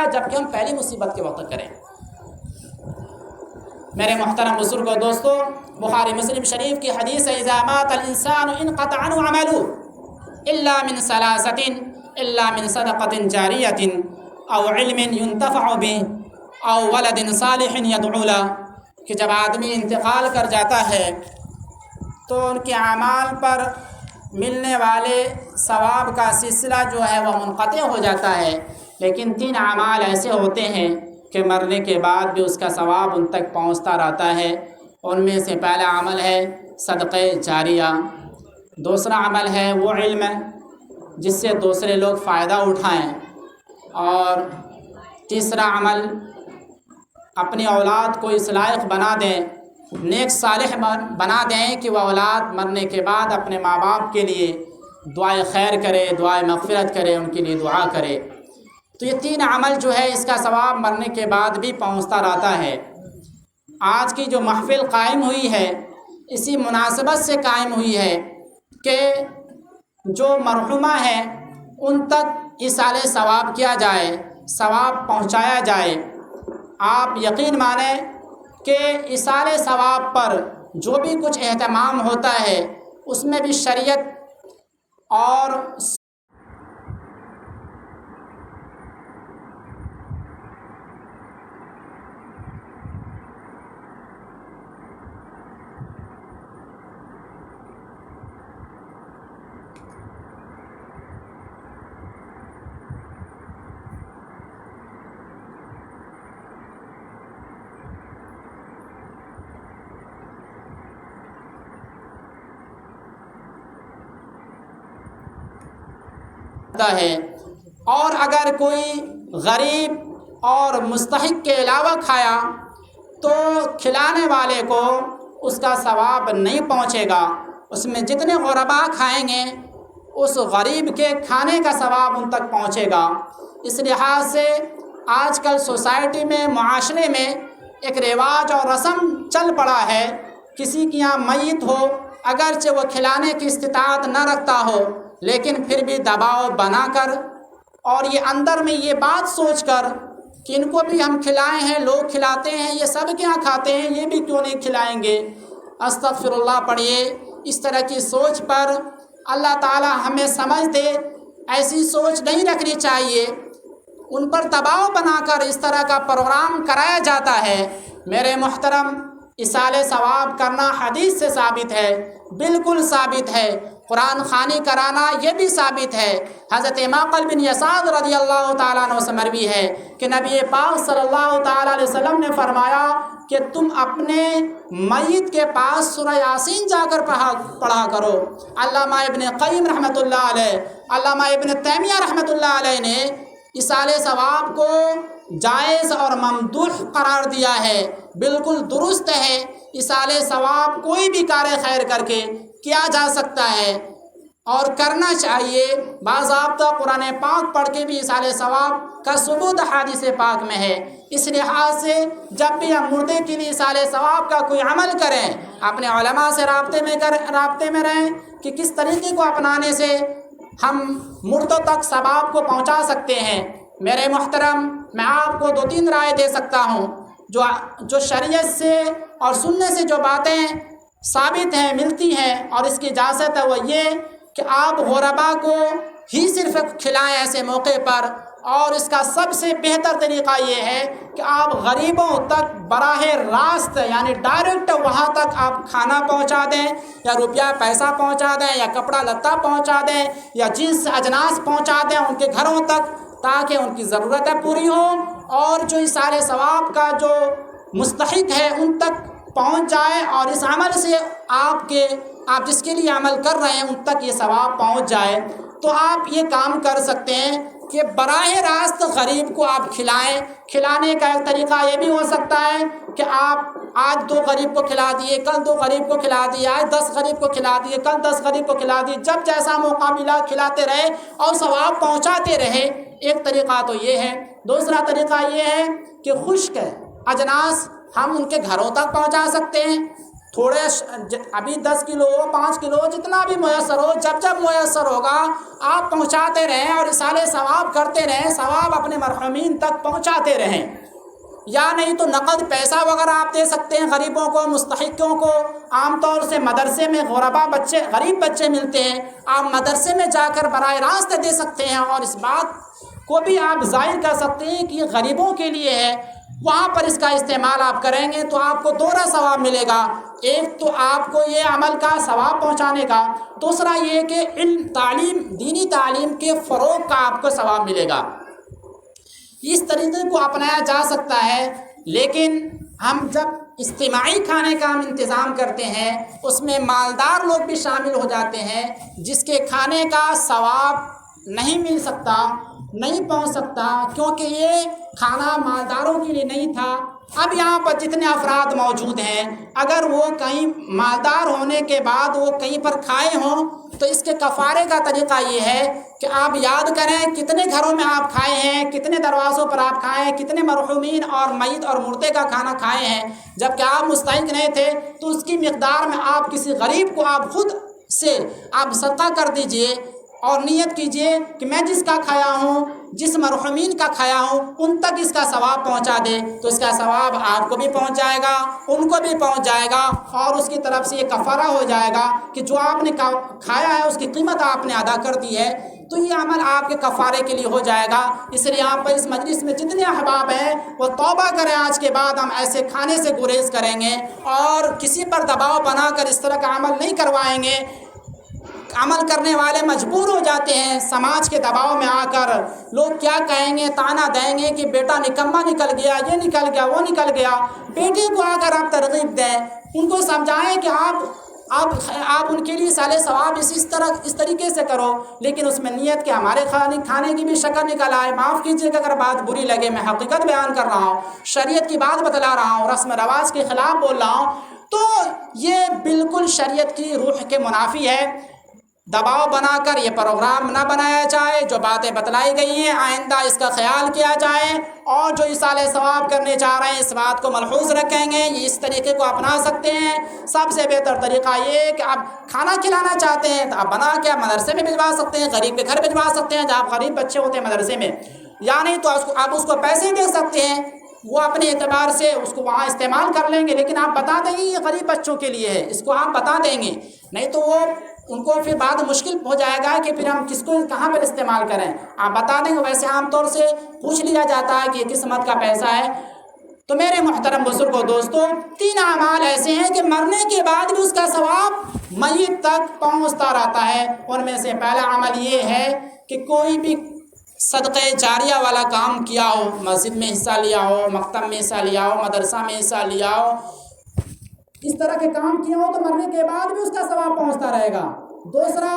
جبکہ ہم پہلی مصیبت کے وقت کریں۔ میرے محترم بزرگوں دوستو، بخاری مسلم شریف کی حدیث ہے اذا مات الانسان انقطع عنه عمله الا من ثلاثة الا من صدقة جاریة او علم ينتفع به او ولد صالح يدعو له، کہ جب آدمی انتقال کر جاتا ہے تو ان کے اعمال پر ملنے والے ثواب کا سلسلہ جو ہے وہ منقطع ہو جاتا ہے، لیکن 3 اعمال ایسے ہوتے ہیں کہ مرنے کے بعد بھی اس کا ثواب ان تک پہنچتا رہتا ہے۔ ان میں سے پہلا عمل ہے صدقہ جاریہ، دوسرا عمل ہے وہ علم جس سے دوسرے لوگ فائدہ اٹھائیں، اور تیسرا عمل اپنی اولاد کو اس لائق بنا دیں، نیک صالح بنا دیں کہ وہ اولاد مرنے کے بعد اپنے ماں باپ کے لیے دعائے خیر کرے، دعائے مغفرت کرے، ان کے لیے دعا کرے۔ تو یہ 3 عمل جو ہے اس کا ثواب مرنے کے بعد بھی پہنچتا رہتا ہے۔ آج کی جو محفل قائم ہوئی ہے اسی مناسبت سے قائم ہوئی ہے کہ جو مرحومہ ہیں ان تک ایصال ثواب کیا جائے، ثواب پہنچایا جائے۔ آپ یقین مانیں کہ ایصال ثواب پر جو بھی کچھ اہتمام ہوتا ہے اس میں بھی شریعت اور ہے، اور اگر کوئی غریب اور مستحق کے علاوہ کھایا تو کھلانے والے کو اس کا ثواب نہیں پہنچے گا، اس میں جتنے غرباء کھائیں گے اس غریب کے کھانے کا ثواب ان تک پہنچے گا۔ اس لحاظ سے آج کل سوسائٹی میں، معاشرے میں ایک رواج اور رسم چل پڑا ہے، کسی کے یہاں میت ہو اگرچہ وہ کھلانے کی استطاعت نہ رکھتا ہو لیکن پھر بھی دباؤ بنا کر اور یہ اندر میں یہ بات سوچ کر کہ ان کو بھی ہم کھلائے ہیں، لوگ کھلاتے ہیں، یہ سب کے یہاں کھاتے ہیں، یہ بھی کیوں نہیں کھلائیں گے۔ استغفر اللہ پڑھیے۔ اس طرح کی سوچ پر اللہ تعالی ہمیں سمجھ دے، ایسی سوچ نہیں رکھنی چاہیے۔ ان پر دباؤ بنا کر اس طرح کا پروگرام کرایا جاتا ہے۔ میرے محترم، ایصال ثواب کرنا حدیث سے ثابت ہے، بالکل ثابت ہے۔ قرآن خوانی کرانا یہ بھی ثابت ہے۔ حضرت معقل بن یسار رضی اللہ تعالیٰ عنہ سے مروی ہے کہ نبی پاک صلی اللہ تعالیٰ علیہ وسلم نے فرمایا کہ تم اپنے میت کے پاس سورہ یاسین جا کر پڑھا کرو۔ علامہ ابن قیم رحمۃ اللہ علیہ، علامہ ابن تیمیہ رحمۃ اللہ علیہ نے ایصال ثواب کو جائز اور ممدوح قرار دیا ہے، بالکل درست ہے۔ ایصال ثواب کوئی بھی کار خیر کر کے کیا جا سکتا ہے اور کرنا چاہیے۔ باضابطہ قرآن پاک پڑھ کے بھی ایصال ثواب کا ثبوت حدیث پاک میں ہے۔ اس لحاظ سے جب بھی ہم مردے کے لیے ایصال ثواب کا کوئی عمل کریں، اپنے علماء سے رابطے میں رہیں کہ کس طریقے کو اپنانے سے ہم مردوں تک ثواب کو پہنچا سکتے ہیں۔ میرے محترم، میں آپ کو 2-3 رائے دے سکتا ہوں جو شریعت سے اور سننے سے جو باتیں ثابت ہیں، ملتی ہیں اور اس کی اجازت ہے، وہ یہ کہ آپ غرباء کو ہی صرف کھلائیں ایسے موقع پر، اور اس کا سب سے بہتر طریقہ یہ ہے کہ آپ غریبوں تک براہ راست یعنی ڈائریکٹ وہاں تک آپ کھانا پہنچا دیں، یا روپیہ پیسہ پہنچا دیں، یا کپڑا لتا پہنچا دیں، یا جنس اجناس پہنچا دیں ان کے گھروں تک، تاکہ ان کی ضرورتیں پوری ہوں اور جو ایصال ثواب کا جو مستحق ہے ان تک پہنچ جائے، اور اس عمل سے آپ جس کے لیے عمل کر رہے ہیں ان تک یہ ثواب پہنچ جائے۔ تو آپ یہ کام کر سکتے ہیں کہ براہ راست غریب کو آپ کھلائیں۔ کھلانے کا ایک طریقہ یہ بھی ہو سکتا ہے کہ آپ آج 2 غریب کو کھلا دیے، کل 2 غریب کو کھلا دیے، آج 10 غریب کو کھلا دیے، کل 10 غریب کو کھلا دیے، جب جیسا موقع ملا کھلاتے رہے اور ثواب پہنچاتے رہے۔ ایک طریقہ تو یہ ہے۔ دوسرا طریقہ یہ ہے کہ خشک اجناس ہم ان کے گھروں تک پہنچا سکتے ہیں۔ تھوڑے ابھی 10 کلو 5 کلو جتنا بھی میسر ہو، جب جب میسر ہوگا آپ پہنچاتے رہیں اور اصالِ ثواب کرتے رہیں، ثواب اپنے مرحومین تک پہنچاتے رہیں۔ یا نہیں تو نقد پیسہ وغیرہ آپ دے سکتے ہیں غریبوں کو، مستحقوں کو۔ عام طور سے مدرسے میں غربا بچے، غریب بچے ملتے ہیں، آپ مدرسے میں جا کر براہ راست دے سکتے ہیں، اور اس بات کو بھی آپ ظاہر کر سکتے ہیں کہ یہ غریبوں کے لیے ہے۔ وہاں پر اس کا استعمال آپ کریں گے تو آپ کو دوہرا ثواب ملے گا۔ ایک تو آپ کو یہ عمل کا ثواب پہنچانے کا، دوسرا یہ کہ علم، تعلیم، دینی تعلیم کے فروغ کا آپ کو ثواب ملے گا۔ اس طریقے کو اپنایا جا سکتا ہے۔ لیکن ہم جب اجتماعی کھانے کا ہم انتظام کرتے ہیں، اس میں مالدار لوگ بھی شامل ہو جاتے ہیں، جس کے کھانے کا ثواب نہیں مل سکتا، نہیں پہنچ سکتا، کیونکہ یہ کھانا مالداروں کے لیے نہیں تھا۔ اب یہاں پر جتنے افراد موجود ہیں، اگر وہ کہیں مالدار ہونے کے بعد وہ کہیں پر کھائے ہوں تو اس کے کفارے کا طریقہ یہ ہے کہ آپ یاد کریں کتنے گھروں میں آپ کھائے ہیں، کتنے دروازوں پر آپ کھائے ہیں، کتنے مرحومین اور میت اور مردے کا کھانا کھائے ہیں۔ جب کہ آپ مستحق نہیں تھے تو اس کی مقدار میں آپ کسی غریب کو آپ خود سے آپ صدقہ کر دیجئے اور نیت کیجئے کہ میں جس کا کھایا ہوں، جس مرحومین کا کھایا ہوں، ان تک اس کا ثواب پہنچا دے، تو اس کا ثواب آپ کو بھی پہنچ جائے گا، ان کو بھی پہنچ جائے گا، اور اس کی طرف سے یہ کفارہ ہو جائے گا کہ جو آپ نے کھایا ہے اس کی قیمت آپ نے ادا کر دی ہے، تو یہ عمل آپ کے کفارے کے لیے ہو جائے گا۔ اس لیے یہاں پر اس مجلس میں جتنے احباب ہیں وہ توبہ کریں، آج کے بعد ہم ایسے کھانے سے گریز کریں گے اور کسی پر دباؤ بنا کر اس طرح کا عمل نہیں کروائیں گے۔ عمل کرنے والے مجبور ہو جاتے ہیں سماج کے دباؤ میں آ کر، لوگ کیا کہیں گے، طعنہ دیں گے کہ بیٹا نکما نکل گیا، یہ نکل گیا، وہ نکل گیا۔ بیٹے کو آ کر آپ ترغیب دیں، ان کو سمجھائیں کہ آپ ان کے لیے سال ثواب اس طریقے سے کرو، لیکن اس میں نیت کہ ہمارے کھانے کی بھی شکل نکل آئے۔ معاف کیجیے کہ اگر بات بری لگے، میں حقیقت بیان کر رہا ہوں، شریعت کی بات بتلا رہا ہوں، رسم رواج کے خلاف بول رہا ہوں، تو یہ بالکل شریعت کی روح کے منافی ہے۔ دباؤ بنا کر یہ پروگرام نہ بنایا جائے، جو باتیں بتلائی گئی ہیں آئندہ اس کا خیال کیا جائے، اور جو اصالِ ثواب کرنے چاہ رہے ہیں اس بات کو ملحوظ رکھیں گے، یہ اس طریقے کو اپنا سکتے ہیں۔ سب سے بہتر طریقہ یہ ہے کہ آپ کھانا کھلانا چاہتے ہیں تو آپ بنا کے مدرسے میں بھجوا سکتے ہیں، غریب کے گھر بھجوا سکتے ہیں جہاں غریب بچے ہوتے ہیں مدرسے میں، یا نہیں تو آپ اس کو پیسے دے سکتے ہیں، وہ اپنے اعتبار سے اس کو وہاں استعمال کر لیں گے، لیکن آپ بتا دیں گے یہ غریب بچوں کے لیے ہے، اس کو آپ بتا دیں گے، نہیں تو وہ ان کو پھر بعد مشکل ہو جائے گا کہ پھر ہم کس کو کہاں پر استعمال کریں۔ آپ بتا دیں گے، ویسے عام طور سے پوچھ لیا جاتا ہے کہ یہ کس مت کا پیسہ ہے۔ تو میرے محترم بزرگوں، دوستوں، 3 اعمال ایسے ہیں کہ مرنے کے بعد بھی اس کا ثواب میت تک پہنچتا رہتا ہے۔ ان میں سے پہلا عمل یہ ہے کہ کوئی بھی صدقہ جاریہ والا کام کیا ہو، مسجد میں حصہ لیا ہو، مکتب میں حصہ لیا ہو، مدرسہ میں حصہ لیا ہو، اس طرح کے کام کیا ہو تو مرنے کے بعد بھی اس کا ثواب پہنچتا رہے گا۔ دوسرا،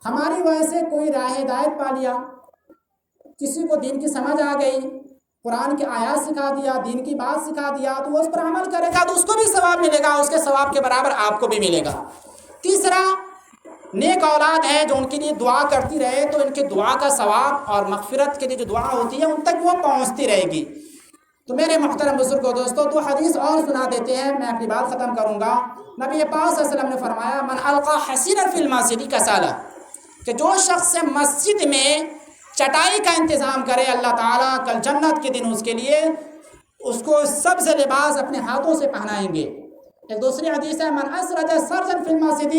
ہماری وجہ سے کوئی راہ ہدایت پا لیا، کسی کو دین کی سمجھ آ گئی، قرآن کی آیات سکھا دیا، دین کی بات سکھا دیا، تو وہ اس پر عمل کرے گا تو اس کو بھی ثواب ملے گا، اس کے ثواب کے برابر آپ کو بھی ملے گا۔ تیسرا، نیک اولاد ہے جو ان کے لیے دعا کرتی رہے تو ان کے دعا کا ثواب اور مغفرت کے لیے جو دعا ہوتی ہے ان تک وہ پہنچتی رہے گی۔ تو میرے محترم بزرگوں، دوستوں، 2 حدیث اور سنا دیتے ہیں، میں اپنی بات ختم کروں گا۔ نبی پاک صلی اللہ علیہ وسلم نے فرمایا، من القى حسیرا فی المسجد کسالہ، کہ جو شخص مسجد میں چٹائی کا انتظام کرے، اللہ تعالیٰ کل جنت کے دن اس کے لیے اس کو سبز لباس اپنے ہاتھوں سے پہنائیں گے۔ ایک دوسری حدیث ہے، من اسرج سرجا فی المسجد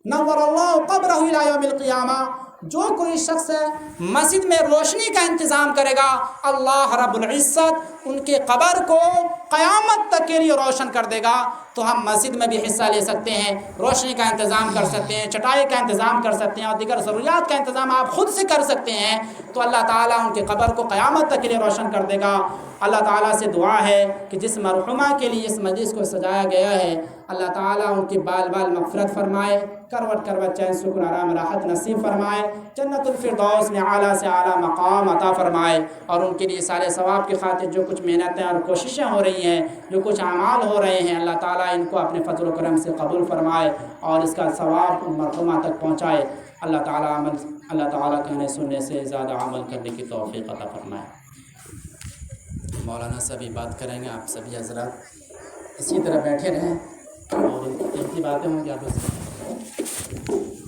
نور اللہ قبرہ الی یوم القیامہ، جو کوئی شخص مسجد میں روشنی کا انتظام کرے گا، اللہ رب العزت ان کے قبر کو قیامت تک کے لیے روشن کر دے گا۔ تو ہم مسجد میں بھی حصہ لے سکتے ہیں، روشنی کا انتظام کر سکتے ہیں، چٹائی کا انتظام کر سکتے ہیں، اور دیگر ضروریات کا انتظام آپ خود سے کر سکتے ہیں، تو اللہ تعالیٰ ان کے قبر کو قیامت تک کے لیے روشن کر دے گا۔ اللہ تعالیٰ سے دعا ہے کہ جس مرحومہ کے لیے اس مجلس کو سجایا گیا ہے، اللہ تعالیٰ ان کی بال مغفرت فرمائے، کروٹ کروٹ چین سکون آرام راحت نصیب فرمائے، جنت الفردوس میں اعلیٰ سے اعلیٰ مقام عطا فرمائے، اور ان کے لیے سارے ثواب کی خاطر جو کچھ محنتیں اور کوششیں ہو رہی ہیں، جو کچھ اعمال ہو رہے ہیں، اللہ تعالیٰ ان کو اپنے فضل و کرم سے قبول فرمائے اور اس کا ثواب ان مرحومہ تک پہنچائے۔ اللہ تعالیٰ کہنے سننے سے زیادہ عمل کرنے کی توفیق عطا فرمائے۔ مولانا سبھی بات کریں گے، آپ سبھی حضرات اسی طرح بیٹھے رہیں۔ اور قیمتی باتیں ہوں گی آپ اس